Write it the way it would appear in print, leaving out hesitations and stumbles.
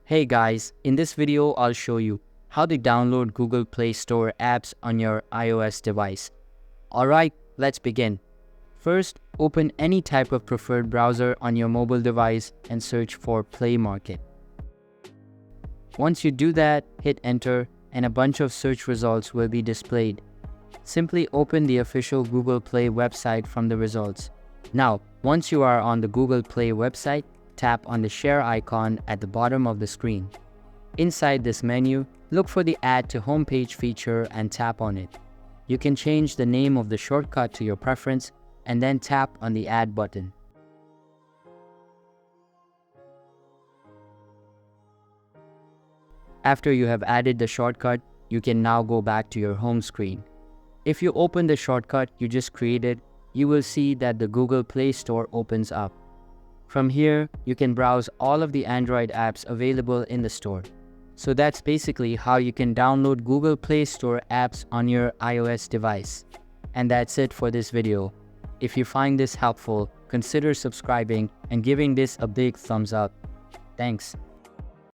Hey guys, in this video I'll show you how to download Google Play Store apps on your iOS device. Alright, let's begin. First, open any type of preferred browser on your mobile device and search for Play Market. Once you do that, hit enter and a bunch of search results will be displayed. Simply open the official Google Play website from the results. Now, once you are on the Google Play website, tap on the share icon at the bottom of the screen. Inside this menu, look for the Add to Homepage feature and tap on it. You can change the name of the shortcut to your preference and then tap on the Add button. After you have added the shortcut, you can now go back to your home screen. If you open the shortcut you just created, you will see that the Google Play Store opens up. From here, you can browse all of the Android apps available in the store. So that's basically how you can download Google Play Store apps on your iOS device. And that's it for this video. If you find this helpful, consider subscribing and giving this a big thumbs up. Thanks.